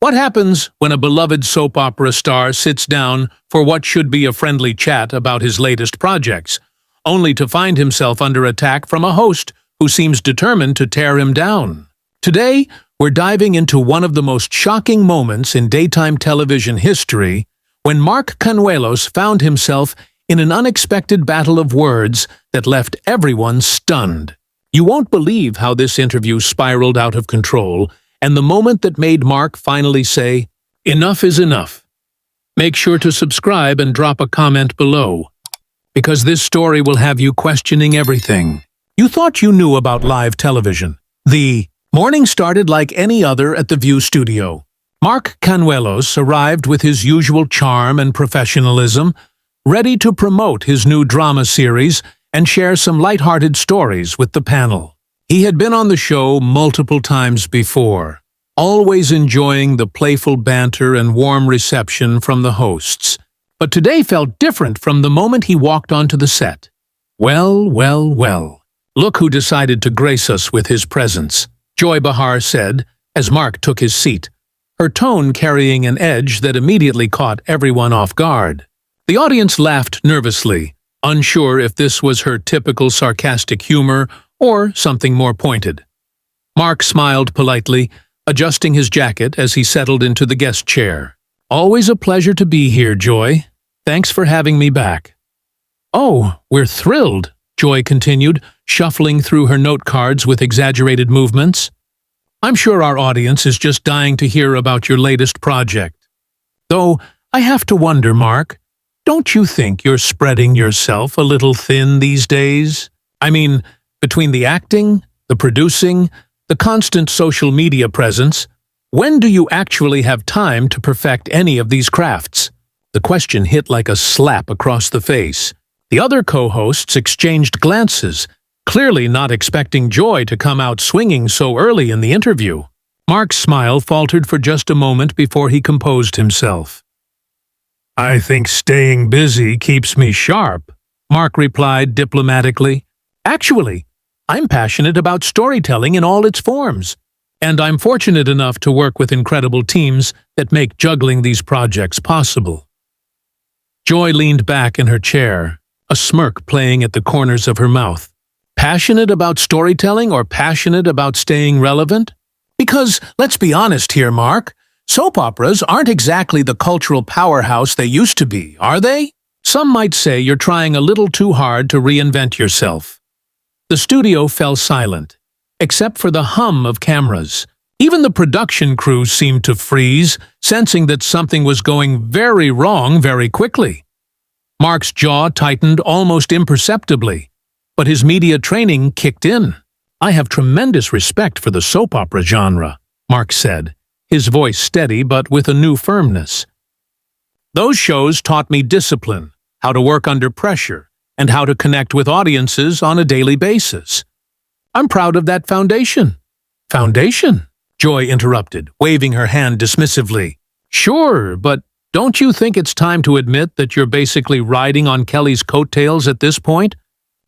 What happens when a beloved soap opera star sits down for what should be a friendly chat about his latest projects, only to find himself under attack from a host who seems determined to tear him down? Today, we're diving into one of the most shocking moments in daytime television history, when Mark Consuelos found himself in an unexpected battle of words that left everyone stunned. You won't believe how this interview spiraled out of control, and the moment that made Mark finally say, "Enough is enough." Make sure to subscribe and drop a comment below, because this story will have you questioning everything you thought you knew about live television. The morning started like any other at the View studio. Mark Consuelos arrived with his usual charm and professionalism, ready to promote his new drama series and share some light-hearted stories with the panel. He had been on the show multiple times before, always enjoying the playful banter and warm reception from the hosts. But today felt different from the moment he walked onto the set. Well, well, well. Look who decided to grace us with his presence, Joy Behar said, as Mark took his seat, her tone carrying an edge that immediately caught everyone off guard. The audience laughed nervously, unsure if this was her typical sarcastic humor or something more pointed. Mark smiled politely, adjusting his jacket as he settled into the guest chair. "Always a pleasure to be here, Joy. Thanks for having me back." "Oh, we're thrilled," Joy continued, shuffling through her note cards with exaggerated movements. "I'm sure our audience is just dying to hear about your latest project. Though, I have to wonder, Mark, don't you think you're spreading yourself a little thin these days? I mean, between the acting, the producing, the constant social media presence, when do you actually have time to perfect any of these crafts?" The question hit like a slap across the face. The other co-hosts exchanged glances, clearly not expecting Joy to come out swinging so early in the interview. Mark's smile faltered for just a moment before he composed himself. "I think staying busy keeps me sharp," Mark replied diplomatically. "Actually, I'm passionate about storytelling in all its forms, and I'm fortunate enough to work with incredible teams that make juggling these projects possible." Joy leaned back in her chair, a smirk playing at the corners of her mouth. Passionate about storytelling or passionate about staying relevant? Because, let's be honest here, Mark, soap operas aren't exactly the cultural powerhouse they used to be, are they? Some might say you're trying a little too hard to reinvent yourself. The studio fell silent, except for the hum of cameras. Even the production crew seemed to freeze, sensing that something was going very wrong very quickly. Mark's jaw tightened almost imperceptibly, but his media training kicked in. "I have tremendous respect for the soap opera genre," Mark said, his voice steady but with a new firmness. "Those shows taught me discipline, how to work under pressure, and how to connect with audiences on a daily basis. I'm proud of that foundation." "Foundation?" Joy interrupted, waving her hand dismissively. "Sure, but don't you think it's time to admit that you're basically riding on Kelly's coattails at this point?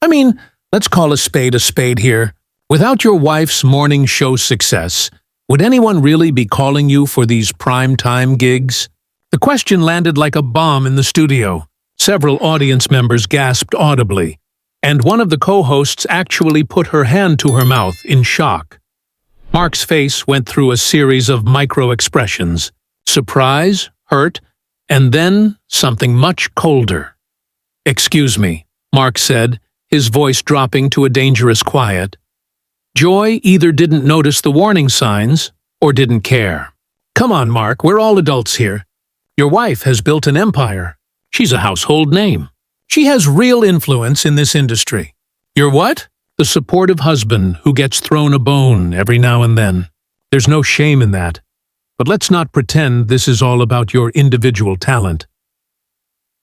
I mean, let's call a spade here. Without your wife's morning show success, would anyone really be calling you for these prime-time gigs?" The question landed like a bomb in the studio. Several audience members gasped audibly, and one of the co-hosts actually put her hand to her mouth in shock. Mark's face went through a series of micro-expressions: surprise, hurt, and then something much colder. "Excuse me," Mark said, his voice dropping to a dangerous quiet. Joy either didn't notice the warning signs or didn't care. "Come on, Mark, we're all adults here. Your wife has built an empire. She's a household name. She has real influence in this industry. You're what? The supportive husband who gets thrown a bone every now and then. There's no shame in that. But let's not pretend this is all about your individual talent."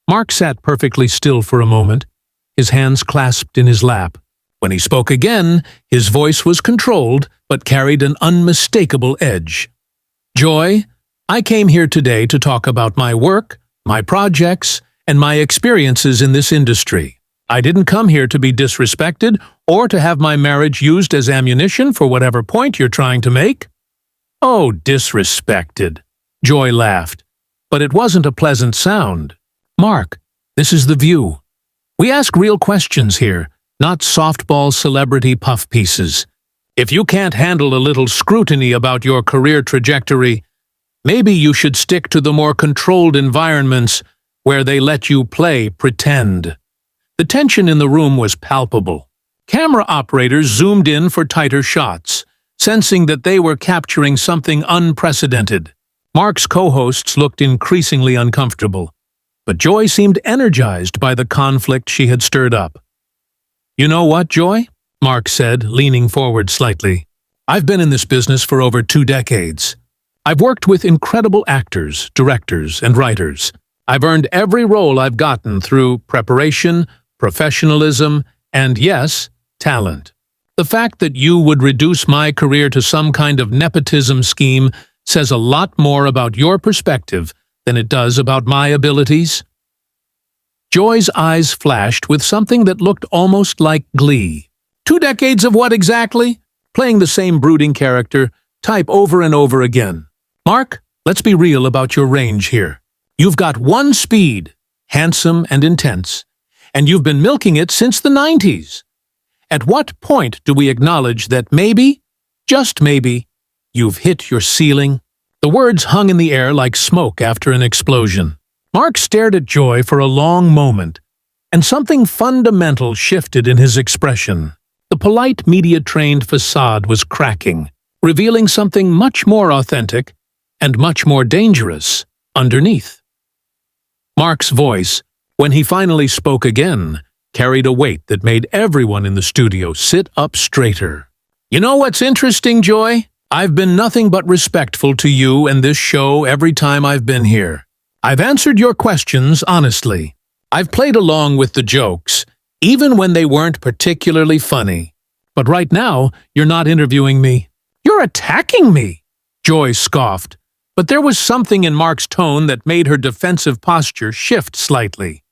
Mark sat perfectly still for a moment, his hands clasped in his lap. When he spoke again, his voice was controlled but carried an unmistakable edge. "Joy, I came here today to talk about my work, my projects, and my experiences in this industry. I didn't come here to be disrespected or to have my marriage used as ammunition for whatever point you're trying to make." "Oh, disrespected," Joy laughed. But it wasn't a pleasant sound. Mark, this is The View. We ask real questions here, not softball celebrity puff pieces. If you can't handle a little scrutiny about your career trajectory, maybe you should stick to the more controlled environments where they let you play pretend. The tension in the room was palpable. Camera operators zoomed in for tighter shots, sensing that they were capturing something unprecedented. Mark's co-hosts looked increasingly uncomfortable, but Joy seemed energized by the conflict she had stirred up. "You know what, Joy?" Mark said, leaning forward slightly. "I've been in this business for over 2 decades. I've worked with incredible actors, directors, and writers. I've earned every role I've gotten through preparation, professionalism, and yes, talent. The fact that you would reduce my career to some kind of nepotism scheme says a lot more about your perspective than it does about my abilities." Joy's eyes flashed with something that looked almost like glee. 2 decades of what exactly? Playing the same brooding character, type over and over again. Mark, let's be real about your range here. You've got one speed, handsome and intense, and you've been milking it since the 90s. At what point do we acknowledge that maybe, just maybe, you've hit your ceiling? The words hung in the air like smoke after an explosion. Mark stared at Joy for a long moment, and something fundamental shifted in his expression. The polite, media-trained facade was cracking, revealing something much more authentic and much more dangerous underneath. Mark's voice, when he finally spoke again, carried a weight that made everyone in the studio sit up straighter. "You know what's interesting, Joy? I've been nothing but respectful to you and this show every time I've been here. I've answered your questions honestly. I've played along with the jokes, even when they weren't particularly funny. But right now, you're not interviewing me. You're attacking me!" Joy scoffed, but there was something in Mark's tone that made her defensive posture shift slightly.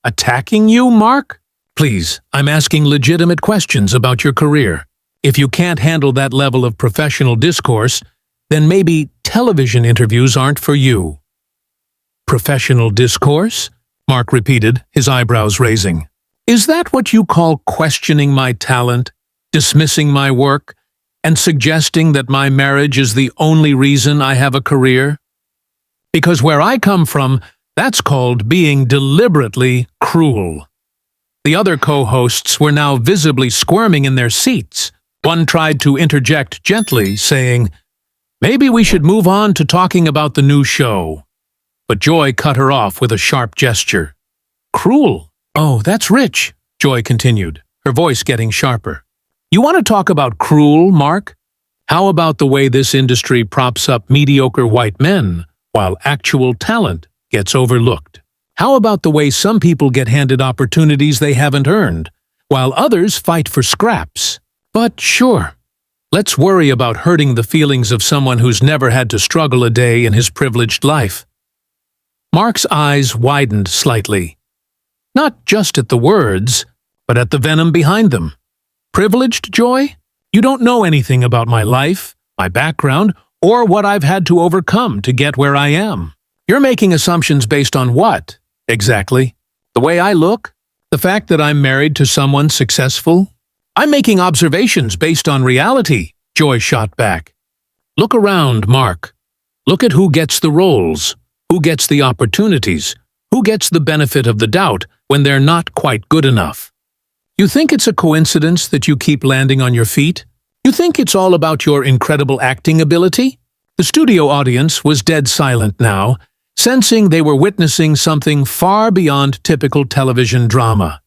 "Attacking you, Mark? Please, I'm asking legitimate questions about your career. If you can't handle that level of professional discourse, then maybe television interviews aren't for you." "Professional discourse?" Mark repeated, his eyebrows raising. "Is that what you call questioning my talent, dismissing my work, and suggesting that my marriage is the only reason I have a career? Because where I come from, that's called being deliberately cruel." The other co-hosts were now visibly squirming in their seats. One tried to interject gently, saying, "Maybe we should move on to talking about the new show." But Joy cut her off with a sharp gesture. "Cruel? Oh, that's rich," Joy continued, her voice getting sharper. "You want to talk about cruel, Mark? How about the way this industry props up mediocre white men while actual talent gets overlooked? How about the way some people get handed opportunities they haven't earned, while others fight for scraps? But sure, let's worry about hurting the feelings of someone who's never had to struggle a day in his privileged life." Mark's eyes widened slightly, not just at the words, but at the venom behind them. "Privileged, Joy? You don't know anything about my life, my background, or what I've had to overcome to get where I am. You're making assumptions based on what, exactly? The way I look? The fact that I'm married to someone successful? I'm making observations based on reality," Joy shot back. "Look around, Mark. Look at who gets the roles, who gets the opportunities, who gets the benefit of the doubt when they're not quite good enough. You think it's a coincidence that you keep landing on your feet? You think it's all about your incredible acting ability?" The studio audience was dead silent now, sensing they were witnessing something far beyond typical television drama.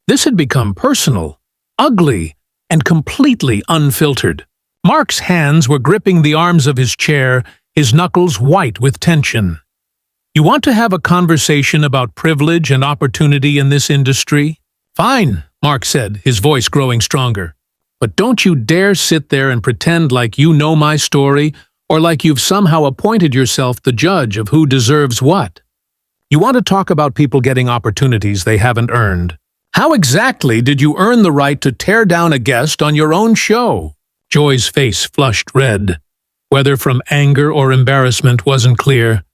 This had become personal, ugly, and completely unfiltered. Mark's hands were gripping the arms of his chair, his knuckles white with tension. "You want to have a conversation about privilege and opportunity in this industry? Fine," Mark said, his voice growing stronger. "But don't you dare sit there and pretend like you know my story or like you've somehow appointed yourself the judge of who deserves what. You want to talk about people getting opportunities they haven't earned. How exactly did you earn the right to tear down a guest on your own show?" Joy's face flushed red. whether from anger or embarrassment wasn't clear.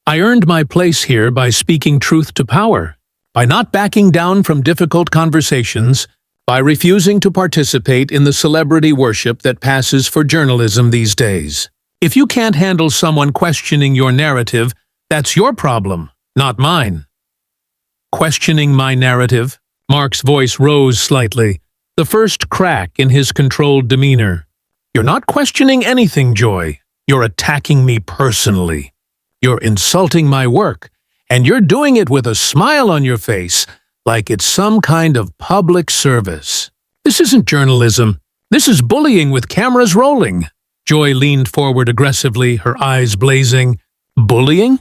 I earned my place here by speaking truth to power, by not backing down from difficult conversations, by refusing to participate in the celebrity worship that passes for journalism these days. If you can't handle someone questioning your narrative, that's your problem, not mine. Questioning my narrative? Mark's voice rose slightly, the first crack in his controlled demeanor. You're not questioning anything, Joy. You're attacking me personally. You're insulting my work, and you're doing it with a smile on your face, like it's some kind of public service. This isn't journalism. This is bullying with cameras rolling. Joy leaned forward aggressively, her eyes blazing. Bullying?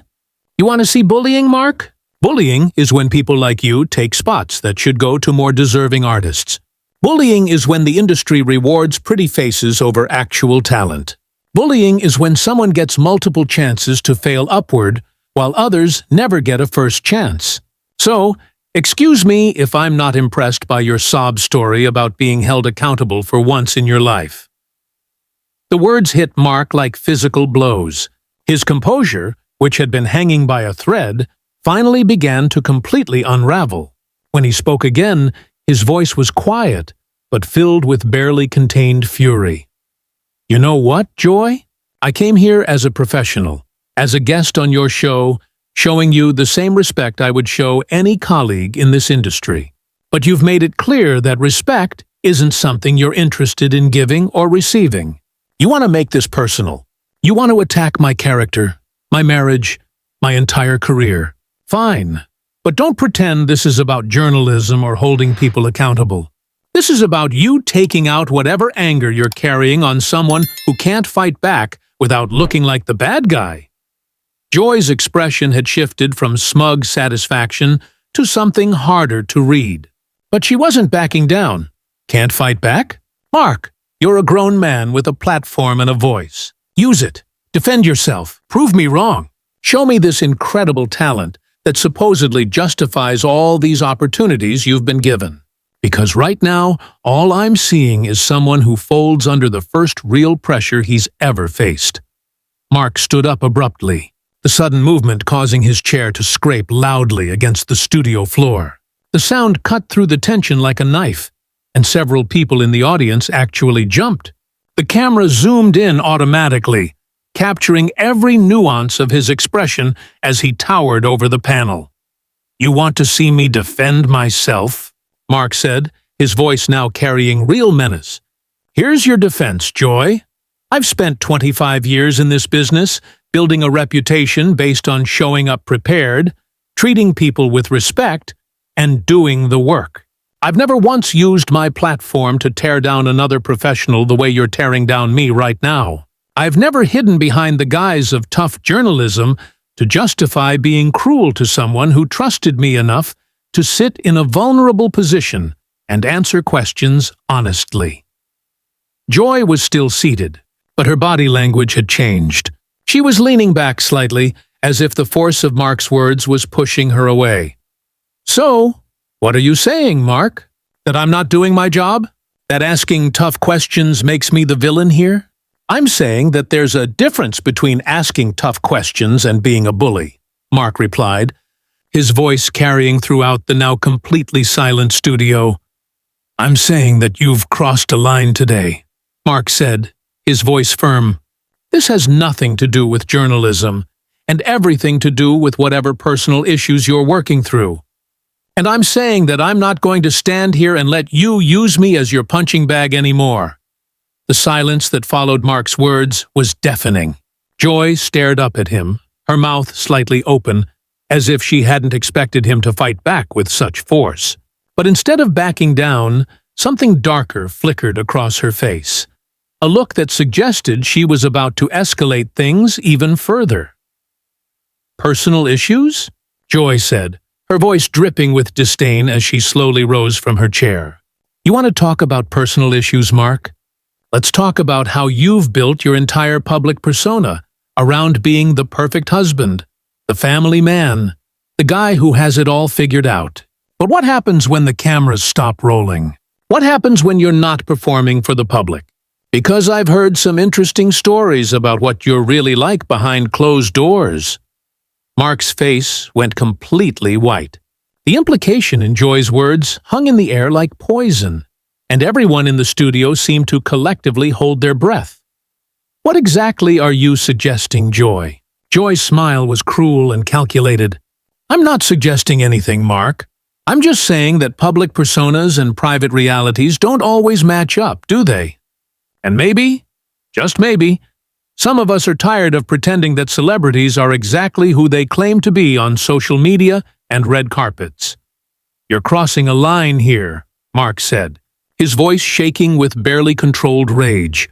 You want to see bullying, Mark? Bullying is when people like you take spots that should go to more deserving artists. Bullying is when the industry rewards pretty faces over actual talent. Bullying is when someone gets multiple chances to fail upward, while others never get a first chance. So, excuse me if I'm not impressed by your sob story about being held accountable for once in your life. The words hit Mark like physical blows. His composure, which had been hanging by a thread, finally began to completely unravel. When he spoke again, his voice was quiet, but filled with barely contained fury. You know what, Joy? I came here as a professional, as a guest on your show, showing you the same respect I would show any colleague in this industry. But you've made it clear that respect isn't something you're interested in giving or receiving. You want to make this personal. You want to attack my character, my marriage, my entire career. Fine. But don't pretend this is about journalism or holding people accountable. This is about you taking out whatever anger you're carrying on someone who can't fight back without looking like the bad guy. Joy's expression had shifted from smug satisfaction to something harder to read. But she wasn't backing down. Can't fight back? Mark, you're a grown man with a platform and a voice. Use it. Defend yourself. Prove me wrong. Show me this incredible talent that supposedly justifies all these opportunities you've been given. Because right now, all I'm seeing is someone who folds under the first real pressure he's ever faced. Mark stood up abruptly, the sudden movement causing his chair to scrape loudly against the studio floor. The sound cut through the tension like a knife, and several people in the audience actually jumped. The camera zoomed in automatically, capturing every nuance of his expression as he towered over the panel. You want to see me defend myself? Mark said, his voice now carrying real menace. Here's your defense, Joy. I've spent 25 years in this business, building a reputation based on showing up prepared, treating people with respect, and doing the work. I've never once used my platform to tear down another professional the way you're tearing down me right now. I've never hidden behind the guise of tough journalism to justify being cruel to someone who trusted me enough to sit in a vulnerable position and answer questions honestly. Joy was still seated, but her body language had changed. She was leaning back slightly, as if the force of Mark's words was pushing her away. So, what are you saying, Mark? That I'm not doing my job? That asking tough questions makes me the villain here? I'm saying that there's a difference between asking tough questions and being a bully, Mark replied, his voice carrying throughout the now completely silent studio. I'm saying that you've crossed a line today, Mark said, his voice firm. This has nothing to do with journalism, and everything to do with whatever personal issues you're working through. And I'm saying that I'm not going to stand here and let you use me as your punching bag anymore. The silence that followed Mark's words was deafening. Joy stared up at him, her mouth slightly open, as if she hadn't expected him to fight back with such force. But instead of backing down, something darker flickered across her face, a look that suggested she was about to escalate things even further. Personal issues? Joy said, her voice dripping with disdain as she slowly rose from her chair. You want to talk about personal issues, Mark? Let's talk about how you've built your entire public persona around being the perfect husband, the family man, the guy who has it all figured out. But what happens when the cameras stop rolling? What happens when you're not performing for the public? Because I've heard some interesting stories about what you're really like behind closed doors. Mark's face went completely white. The implication in Joy's words hung in the air like poison, and everyone in the studio seemed to collectively hold their breath. What exactly are you suggesting, Joy? Joy's smile was cruel and calculated. I'm not suggesting anything, Mark. I'm just saying that public personas and private realities don't always match up, do they? And maybe, just maybe, some of us are tired of pretending that celebrities are exactly who they claim to be on social media and red carpets. You're crossing a line here, Mark said, his voice shaking with barely controlled rage.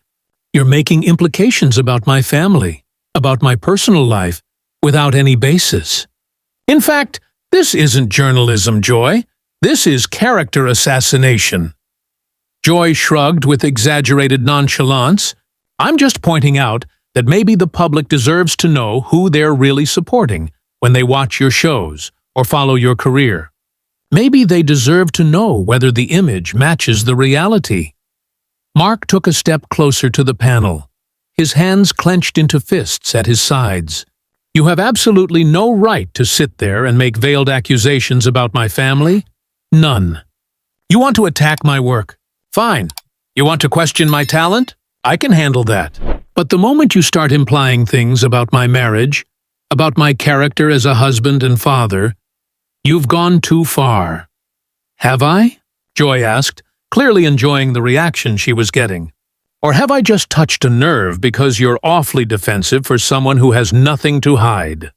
You're making implications about my family, about my personal life, without any basis. In fact, this isn't journalism, Joy. This is character assassination. Joy shrugged with exaggerated nonchalance. I'm just pointing out that maybe the public deserves to know who they're really supporting when they watch your shows or follow your career. Maybe they deserve to know whether the image matches the reality. Mark took a step closer to the panel, his hands clenched into fists at his sides. You have absolutely no right to sit there and make veiled accusations about my family? None. You want to attack my work? Fine. You want to question my talent? I can handle that. But the moment you start implying things about my marriage, about my character as a husband and father, you've gone too far. Have I? Joy asked, clearly enjoying the reaction she was getting. Or have I just touched a nerve because you're awfully defensive for someone who has nothing to hide?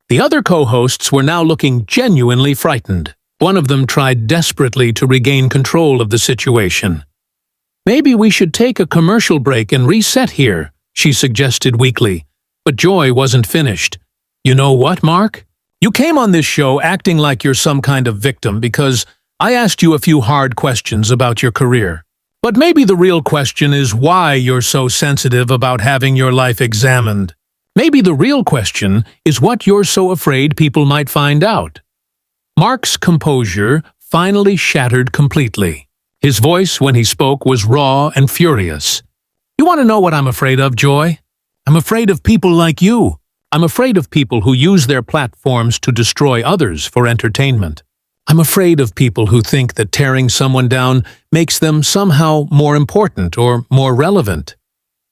The other co-hosts were now looking genuinely frightened. One of them tried desperately to regain control of the situation. Maybe we should take a commercial break and reset here, she suggested weakly. But Joy wasn't finished. You know what, Mark? You came on this show acting like you're some kind of victim because I asked you a few hard questions about your career. But maybe the real question is why you're so sensitive about having your life examined. Maybe the real question is what you're so afraid people might find out. Mark's composure finally shattered completely. His voice, when he spoke, was raw and furious. You want to know what I'm afraid of, Joy? I'm afraid of people like you. I'm afraid of people who use their platforms to destroy others for entertainment. I'm afraid of people who think that tearing someone down makes them somehow more important or more relevant.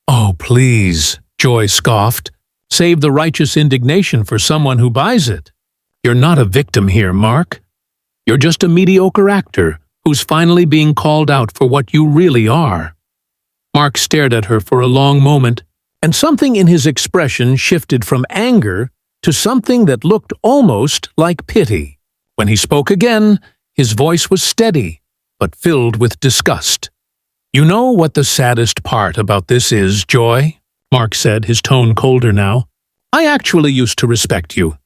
Oh, please, Joy scoffed. Save the righteous indignation for someone who buys it. You're not a victim here, Mark. You're just a mediocre actor who's finally being called out for what you really are. Mark stared at her for a long moment, and something in his expression shifted from anger to something that looked almost like pity. When he spoke again, his voice was steady, but filled with disgust. You know what the saddest part about this is, Joy? Mark said, his tone colder now. I actually used to respect you.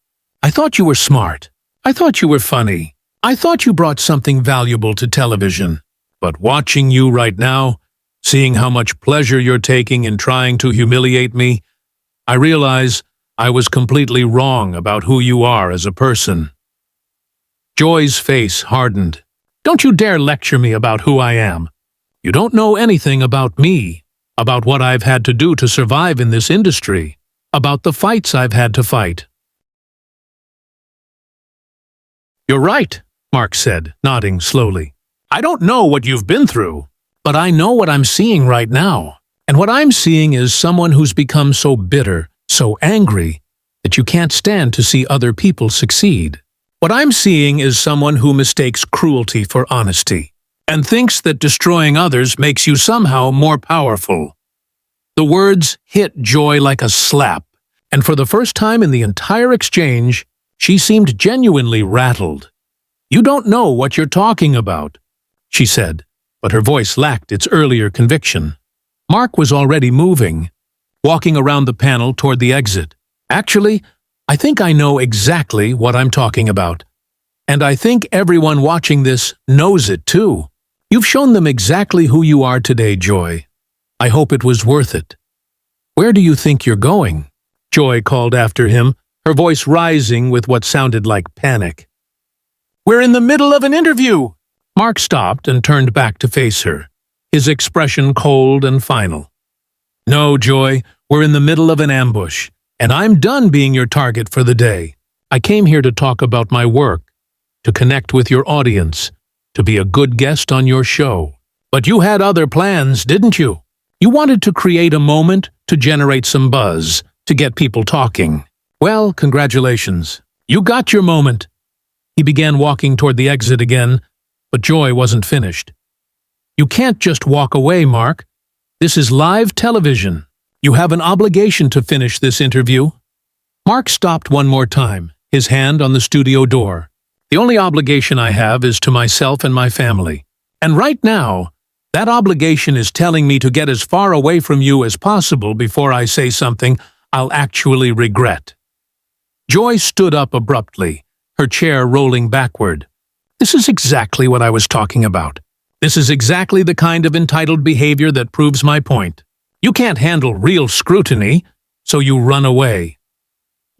I thought you were smart. I thought you were funny. I thought you brought something valuable to television. But watching you right now, seeing how much pleasure you're taking in trying to humiliate me, I realize I was completely wrong about who you are as a person. Joy's face hardened. Don't you dare lecture me about who I am. You don't know anything about me, about what I've had to do to survive in this industry, about the fights I've had to fight. You're right, Mark said, nodding slowly. I don't know what you've been through, but I know what I'm seeing right now. And what I'm seeing is someone who's become so bitter, so angry, that you can't stand to see other people succeed. What I'm seeing is someone who mistakes cruelty for honesty, and thinks that destroying others makes you somehow more powerful. The words hit Joy like a slap, and for the first time in the entire exchange, she seemed genuinely rattled. You don't know what you're talking about, she said, but her voice lacked its earlier conviction. Mark was already moving, walking around the panel toward the exit. Actually, I think I know exactly what I'm talking about. And I think everyone watching this knows it too. You've shown them exactly who you are today, Joy. I hope it was worth it. Where do you think you're going? Joy called after him, her voice rising with what sounded like panic. We're in the middle of an interview! Mark stopped and turned back to face her. his expression cold and final. "No, Joy, we're in the middle of an ambush, and I'm done being your target for the day. I came here to talk about my work, to connect with your audience, to be a good guest on your show. But you had other plans, didn't you? You wanted to create a moment, to generate some buzz, to get people talking. Well, congratulations. You got your moment." He began walking toward the exit again, but Joy wasn't finished. "You can't just walk away, Mark. This is live television. You have an obligation to finish this interview." Mark stopped one more time, his hand on the studio door. "The only obligation I have is to myself and my family. And right now, that obligation is telling me to get as far away from you as possible before I say something I'll actually regret." Joy stood up abruptly, her chair rolling backward. "This is exactly what I was talking about. This is exactly the kind of entitled behavior that proves my point. You can't handle real scrutiny, so you run away."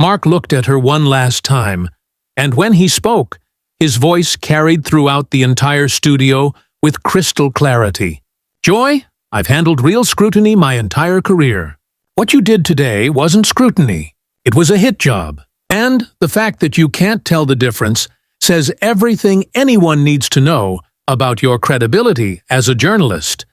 Mark looked at her one last time, and when he spoke, his voice carried throughout the entire studio with crystal clarity. "Joy, I've handled real scrutiny my entire career. What you did today wasn't scrutiny. It was a hit job. And the fact that you can't tell the difference says everything anyone needs to know about your credibility as a journalist."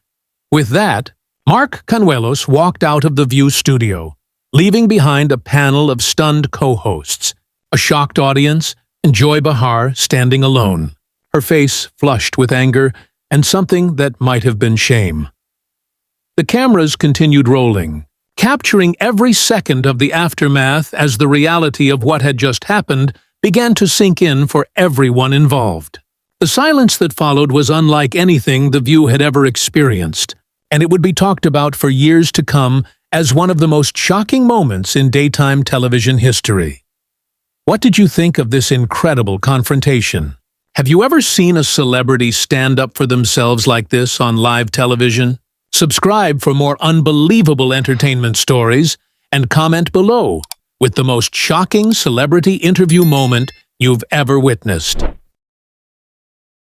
With that, Mark Consuelos walked out of the View studio, leaving behind a panel of stunned co-hosts, a shocked audience, and Joy Behar standing alone, her face flushed with anger and something that might have been shame. The cameras continued rolling, capturing every second of the aftermath as the reality of what had just happened began to sink in for everyone involved. The silence that followed was unlike anything The View had ever experienced, and it would be talked about for years to come as one of the most shocking moments in daytime television history. What did you think of this incredible confrontation? Have you ever seen a celebrity stand up for themselves like this on live television? Subscribe for more unbelievable entertainment stories and comment below with the most shocking celebrity interview moment you've ever witnessed.